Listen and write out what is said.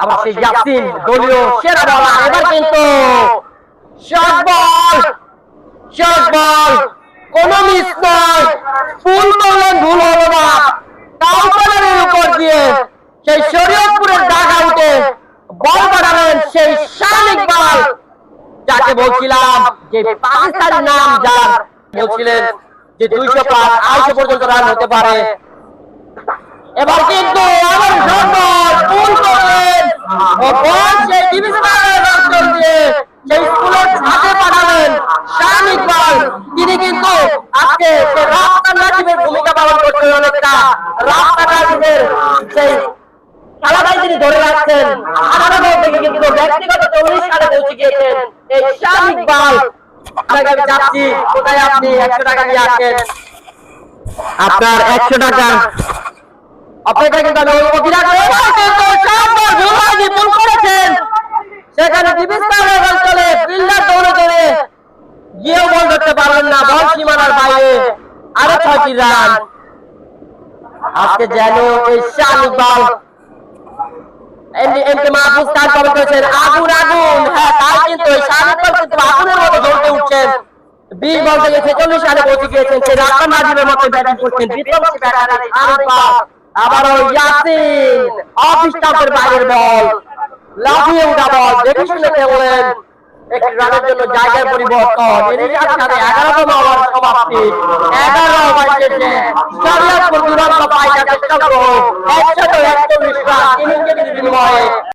আবার সেই ইয়াসিন দলীয় সেরা বলার, এবার কিন্তু শর্ট বল কোনো মিস নয়, ফুল করলেন, ভুল হলো না, কাউন্টারের উপর দিয়ে সেই শরীয়তপুরের জায়গা উঠে বল পাঠালেন সেই শান ইকবাল, যাকে বলছিলাম যে পাকিস্তানি নাম, যার বলছিলেন যে 200 প্লাস 250 পর্যন্ত রান হতে পারে। এবার কিন্তু আবার শর্ট ফুল করলেন ও বল সেই ডিভিশনাল অঞ্চল দিয়ে সেই স্কুলের ছাদে পাঠালেন শান ইকবাল। তিনি কিন্তু আজকে সেই রাফসান রাকিবের ভূমিকা পালন করছেন, অনেকটা রাফসান রাকিবের সেই খেলাটাই তিনি ধরে রাখছেন। 18 বল থেকে কিন্তু ব্যক্তিগত 40 রানে পৌঁছে গিয়েছেন এই শান ইকবাল। আপনাকে আমি যাচ্ছি, কোথায় আপনি 100 টাকা নিয়ে আসেন, আপনার 100 টাকা অপেক্ষা কিন্তু আমি অভিরাট ভুল করেছেন, সেখানে ডিভিশনাল অঞ্চলে ফিল্ডার দৌড়ে দৌড়ে গিয়েও বল ধরতে পারলেন না, বল সীমানার বাইরে, আরো 6টি রান। আজকে যেন এই শান ইকবাল এমকে মাহফুজ খান কমেন্ট করেছেন আগুন আগুন, হ্যাঁ তাই কিন্তু এই শান ইকবাল কিন্তু আগুনের মতো জ্বলতে উঠছেন। 20 বল থেকে 46 রানে পৌঁছে গিয়েছেন, সেই রাফসান রাকিবের মতো ব্যাটিং করছেন বিধ্বংসী ব্যাটার শান ইকবাল। আবারও ইয়াসিন অফ স্টাম্পের বাইরের বল, লাফিয়ে উঠা বল, দেখে শুনে খেললেন, একটি রানের জন্য জায়গার পরিবর্তন। এরই সাথে 11তম ওভার সমাপ্তি, 11 ওভার শেষে শরীয়তপুর দুরন্ত পায় 141 রান 3 উইকেটের বিনিময়ে।